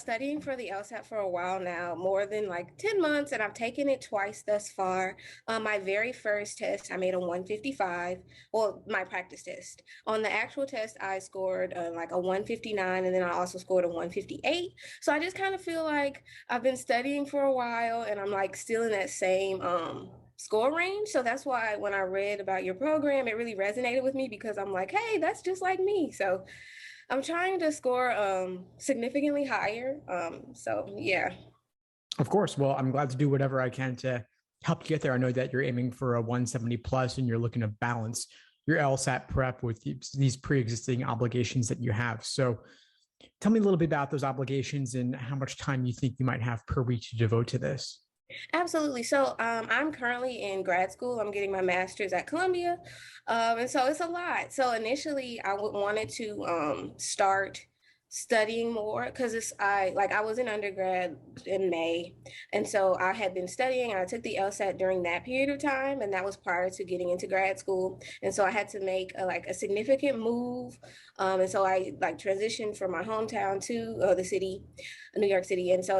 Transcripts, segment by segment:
studying for the LSAT for a while now, more than like 10 months, and I've taken it twice thus far. My very first test, I made a 155, well, my practice test. On the actual test, I scored like a 159, and then I also scored a 158. So I just kind of feel like I've been studying for a while, and I'm like still in that same score range. So that's why when I read about your program, it really resonated with me because I'm like, hey, that's just like me. So I'm trying to score significantly higher. So yeah. Of course. Well, I'm glad to do whatever I can to help you get there. I know that you're aiming for a 170 plus and you're looking to balance your LSAT prep with these pre-existing obligations that you have. So tell me a little bit about those obligations and how much time you think you might have per week to devote to this. Absolutely. So I'm currently in grad school. I'm getting my master's at Columbia. And so it's a lot. So initially I wanted to start studying more because I was in undergrad in May. And so I had been studying and I took the LSAT during that period of time. And that was prior to getting into grad school. And so I had to make a significant move. And so I transitioned from my hometown to the city, New York City. And so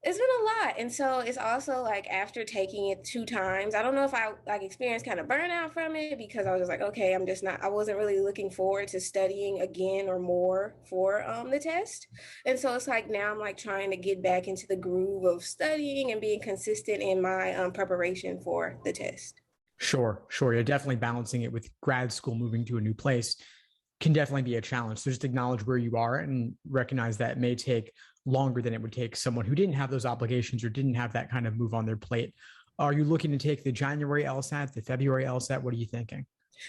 it's been a lot. And so it's also like after taking it two times, I don't know if I experienced kind of burnout from it because I was just like, okay, I wasn't really looking forward to studying again or more for the test. And so it's like now I'm like trying to get back into the groove of studying and being consistent in my preparation for the test. Sure, sure. You're definitely balancing it with grad school, moving to a new place can definitely be a challenge. So just acknowledge where you are and recognize that it may take longer than it would take someone who didn't have those obligations or didn't have that kind of move on their plate. Are you looking to take the January LSAT, the February LSAT? What are you thinking?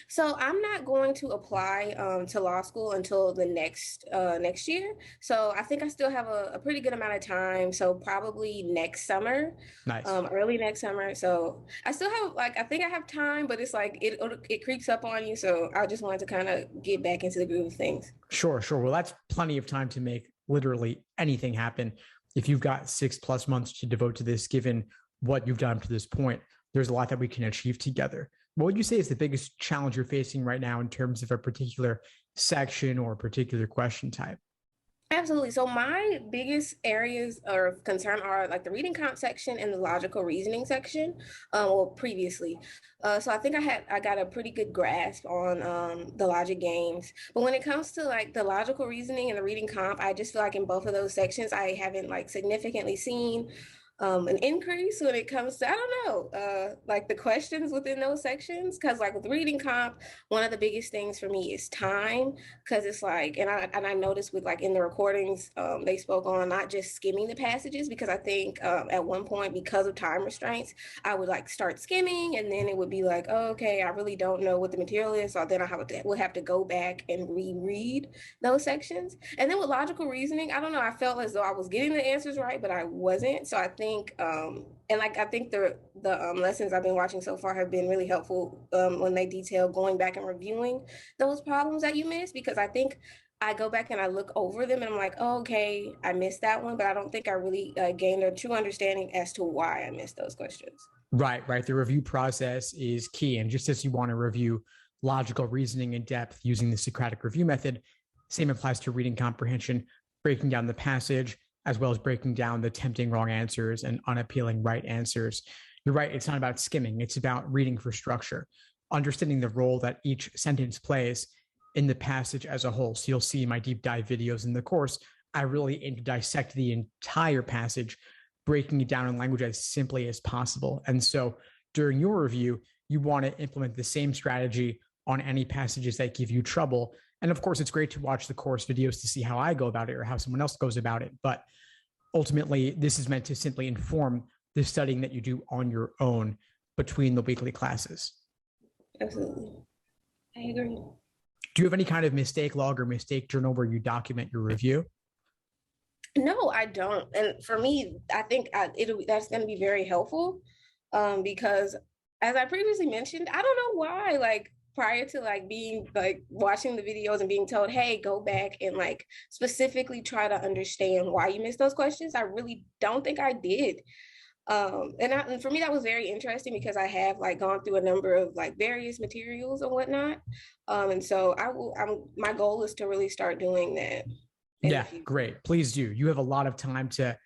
So I'm not going to apply to law school until the next year. So I think I still have a pretty good amount of time. So probably next summer, Nice. early next summer. So I still have I think I have time, but it's like it creeps up on you. So I just wanted to kind of get back into the groove of things. Sure, sure. Well, that's plenty of time to make literally anything happen. If you've got 6+ months to devote to this, given what you've done to this point, there's a lot that we can achieve together. What would you say is the biggest challenge you're facing right now in terms of a particular section or a particular question type? Absolutely. So my biggest areas of concern are like the reading comp section and the logical reasoning section. Well, previously, so I think I got a pretty good grasp on the logic games. But when it comes to like the logical reasoning and the reading comp, I just feel like in both of those sections, I haven't like significantly seen an increase when it comes to, I don't know, like the questions within those sections. Cause like with reading comp, one of the biggest things for me is time. Cause it's like, and I noticed with like in the recordings, they spoke on not just skimming the passages, because I think at one point, because of time restraints, I would like start skimming and then it would be like, oh, okay, I really don't know what the material is. So then would have to go back and reread those sections. And then with logical reasoning, I don't know, I felt as though I was getting the answers right, but I wasn't. So I think I think the lessons I've been watching so far have been really helpful when they detail going back and reviewing those problems that you missed, because I think I go back and I look over them and I'm like, oh, okay, I missed that one, but I don't think I really gained a true understanding as to why I missed those questions. Right, right. The review process is key. And just as you want to review logical reasoning in depth using the Socratic review method, same applies to reading comprehension, breaking down the passage, as well as breaking down the tempting wrong answers and unappealing right answers. You're right. It's not about skimming. It's about reading for structure, understanding the role that each sentence plays in the passage as a whole. So you'll see my deep dive videos in the course. I really aim to dissect the entire passage, breaking it down in language as simply as possible. And so during your review, you want to implement the same strategy on any passages that give you trouble. And of course, it's great to watch the course videos to see how I go about it or how someone else goes about it. But ultimately, this is meant to simply inform the studying that you do on your own between the weekly classes. Absolutely. I agree. Do you have any kind of mistake log or mistake journal where you document your review? No, I don't. And for me, I think that's going to be very helpful because as I previously mentioned, I don't know why, like prior to like being like watching the videos and being told, hey, go back and like specifically try to understand why you missed those questions, I really don't think I did. And for me, that was very interesting because I have like gone through a number of like various materials and whatnot. And so my goal is to really start doing that. in the Yeah, future. great. Please do. You have a lot of time to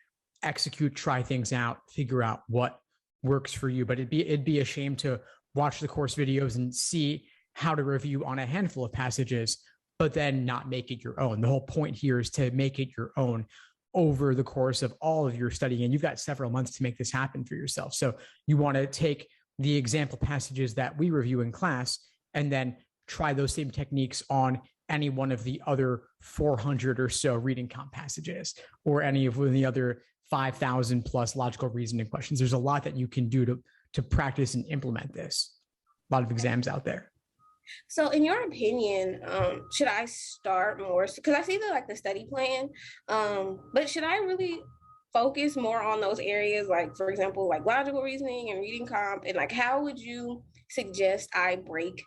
execute, try things out, figure out what works for you. But it'd be a shame to watch the course videos and see how to review on a handful of passages, but then not make it your own. The whole point here is to make it your own over the course of all of your studying. And you've got several months to make this happen for yourself. So you want to take the example passages that we review in class and then try those same techniques on any one of the other 400 or so reading comp passages or any of the other 5,000 plus logical reasoning questions. There's a lot that you can do to practice and implement this. A lot of exams out there. So in your opinion, should I start more? Because I see the study plan, but should I really focus more on those areas, like for example, like logical reasoning and reading comp, and like how would you suggest I break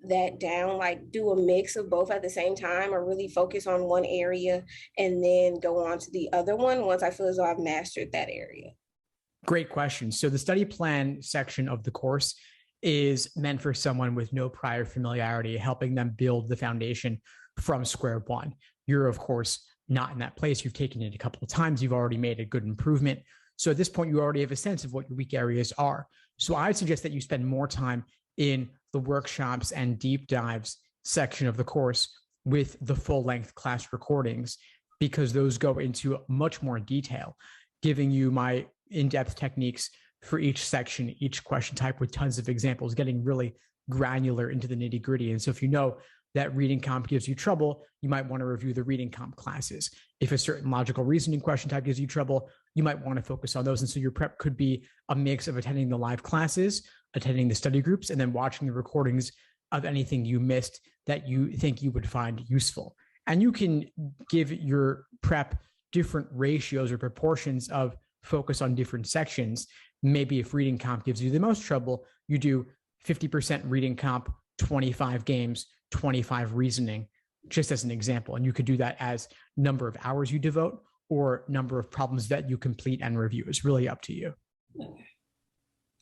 that down, like do a mix of both at the same time, or really focus on one area and then go on to the other one once I feel as though I've mastered that area? Great question. So the study plan section of the course is meant for someone with no prior familiarity, helping them build the foundation from square one. You're, of course, not in that place. You've taken it a couple of times. You've already made a good improvement. So at this point, you already have a sense of what your weak areas are. So I suggest that you spend more time in the workshops and deep dives section of the course with the full-length class recordings, because those go into much more detail, giving you my in-depth techniques for each section, each question type with tons of examples, getting really granular into the nitty gritty. And so if you know that reading comp gives you trouble, you might want to review the reading comp classes. If a certain logical reasoning question type gives you trouble, you might want to focus on those. And so your prep could be a mix of attending the live classes, attending the study groups, and then watching the recordings of anything you missed that you think you would find useful. And you can give your prep different ratios or proportions of focus on different sections. Maybe if reading comp gives you the most trouble, you do 50% reading comp, 25 games, 25 reasoning, just as an example. And you could do that as number of hours you devote or number of problems that you complete and review. It's really up to you.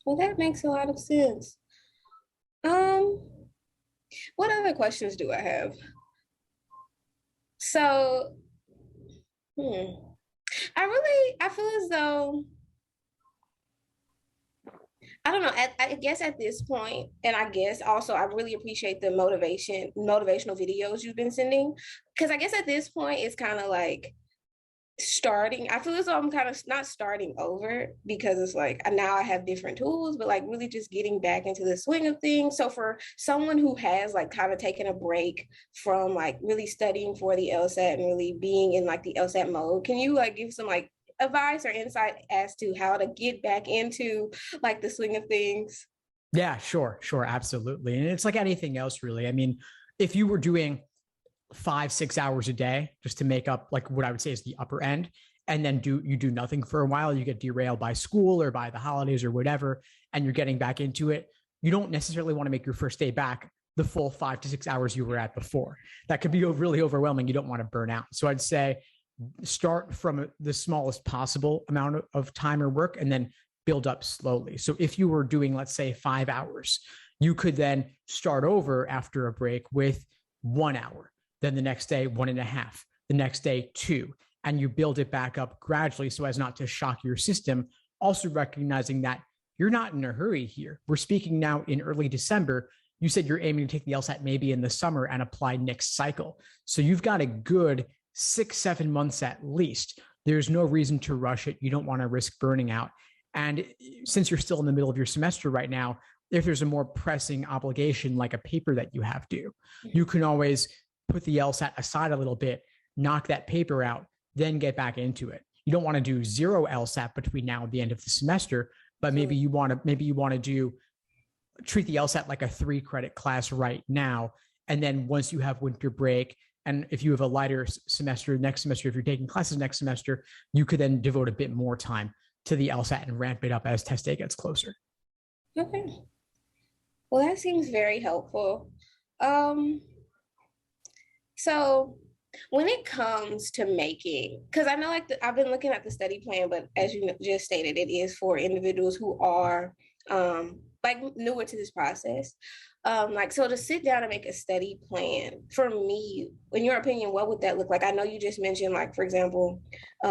Well, that makes a lot of sense. What other questions do I have? So, I feel as though, I don't know, I guess at this point, and I guess also I really appreciate the motivational videos you've been sending, because I guess at this point it's kind of like starting, I feel as though I'm kind of not starting over, because it's like now I have different tools, but like really just getting back into the swing of things. So for someone who has like kind of taken a break from like really studying for the LSAT and really being in like the LSAT mode, can you like give some like advice or insight as to how to get back into like the swing of things? Yeah, sure, absolutely. And it's like anything else, really. I mean, if you were doing 5-6 hours a day just to make up like what I would say is the upper end, and then you do nothing for a while, you get derailed by school or by the holidays or whatever, and you're getting back into it, you don't necessarily want to make your first day back the full 5 to 6 hours you were at before. That could be really overwhelming. You don't want to burn out. So I'd say start from the smallest possible amount of time or work and then build up slowly. So if you were doing, let's say, 5 hours, you could then start over after a break with 1 hour. Then the next day, 1.5, the next day, 2, and you build it back up gradually so as not to shock your system. Also recognizing that you're not in a hurry here. We're speaking now in early December. You said you're aiming to take the LSAT maybe in the summer and apply next cycle. So you've got a good 6-7 months at least. There's no reason to rush it. You don't want to risk burning out. And since you're still in the middle of your semester right now, if there's a more pressing obligation like a paper that you have due, you can always put the LSAT aside a little bit, knock that paper out, then get back into it. You don't want to do 0 LSAT between now and the end of the semester, but maybe you want to treat the LSAT like a 3-credit class right now. And then once you have winter break, and if you have a lighter semester next semester, if you're taking classes next semester, you could then devote a bit more time to the LSAT and ramp it up as test day gets closer. Okay. Well, that seems very helpful. So when it comes to making, because I know I've been looking at the study plan, but as you just stated, it is for individuals who are like newer to this process. Like, so to sit down and make a study plan, for me, in your opinion, what would that look like? I know you just mentioned, like, for example,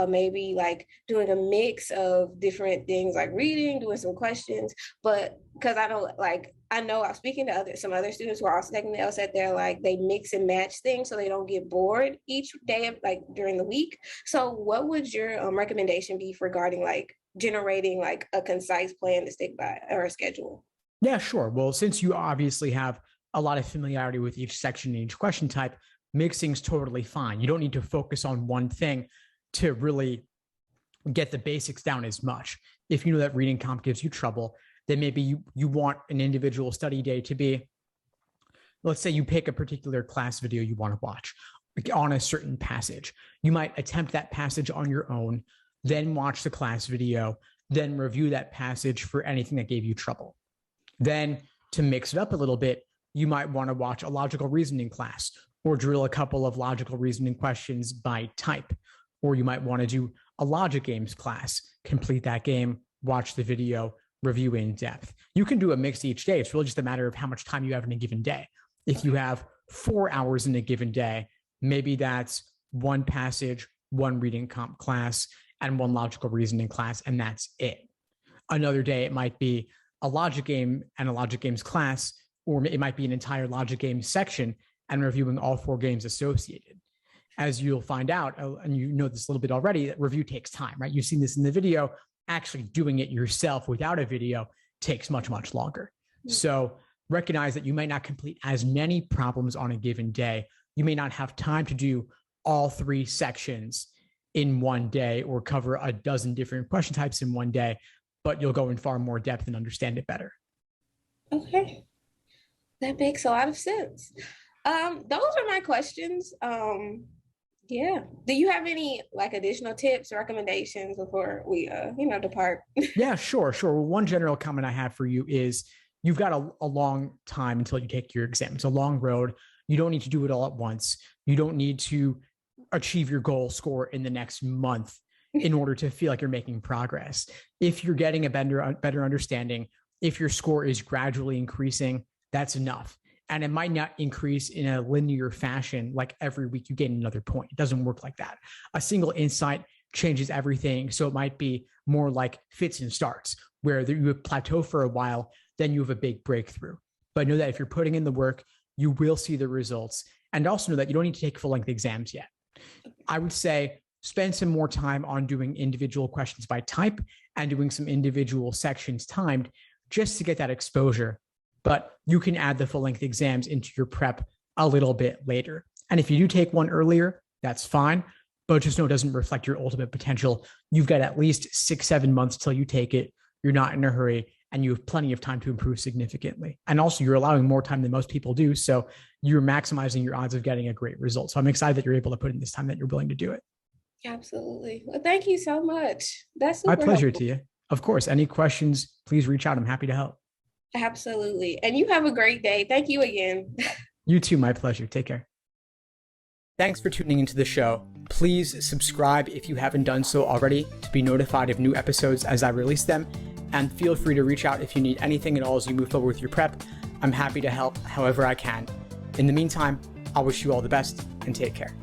maybe like doing a mix of different things, like reading, doing some questions, but because I know I'm speaking to some other students who are also taking the LSAT, they're like, they mix and match things so they don't get bored each day, like during the week. So what would your recommendation be regarding like generating like a concise plan to stick by, or a schedule? Yeah, sure. Well, since you obviously have a lot of familiarity with each section and each question type, mixing's totally fine. You don't need to focus on one thing to really get the basics down as much. If you know that reading comp gives you trouble, then maybe you want an individual study day to be, let's say you pick a particular class video you want to watch on a certain passage. You might attempt that passage on your own, then watch the class video, then review that passage for anything that gave you trouble. Then to mix it up a little bit, you might want to watch a logical reasoning class or drill a couple of logical reasoning questions by type. Or you might want to do a logic games class, complete that game, watch the video, review in depth. You can do a mix each day. It's really just a matter of how much time you have in a given day. If you have 4 hours in a given day, maybe that's one passage, one reading comp class, and one logical reasoning class, and that's it. Another day, it might be a logic game and a logic games class, or it might be an entire logic games section and reviewing all 4 games associated. As you'll find out, and you know this a little bit already, that review takes time, right? You've seen this in the video. Actually doing it yourself without a video takes much, much longer. So recognize that you might not complete as many problems on a given day. You may not have time to do all 3 sections in one day or cover a dozen different question types in one day, but you'll go in far more depth and understand it better. Okay, that makes a lot of sense. Those are my questions. Yeah. Do you have any like additional tips or recommendations before we depart? Yeah, sure. Well, one general comment I have for you is you've got a long time until you take your exam. It's a long road. You don't need to do it all at once. You don't need to achieve your goal score in the next month in order to feel like you're making progress. If you're getting a better understanding, if your score is gradually increasing, that's enough. And it might not increase in a linear fashion, like every week you gain another point. It doesn't work like that. A single insight changes everything. So it might be more like fits and starts, where you plateau for a while, then you have a big breakthrough. But know that if you're putting in the work, you will see the results. And also know that you don't need to take full-length exams yet. I would say spend some more time on doing individual questions by type and doing some individual sections timed just to get that exposure. But you can add the full-length exams into your prep a little bit later. And if you do take one earlier, that's fine, but just know it doesn't reflect your ultimate potential. You've got at least 6-7 months till you take it. You're not in a hurry, and you have plenty of time to improve significantly. And also, you're allowing more time than most people do, so you're maximizing your odds of getting a great result. So I'm excited that you're able to put in this time, that you're willing to do it. Absolutely. Well, thank you so much. That's My pleasure helpful. to you. Of course, any questions, please reach out. I'm happy to help. Absolutely. And you have a great day. Thank you again. You too. My pleasure. Take care. Thanks for tuning into the show. Please subscribe if you haven't done so already to be notified of new episodes as I release them. And feel free to reach out if you need anything at all as you move forward with your prep. I'm happy to help however I can. In the meantime, I'll wish you all the best and take care.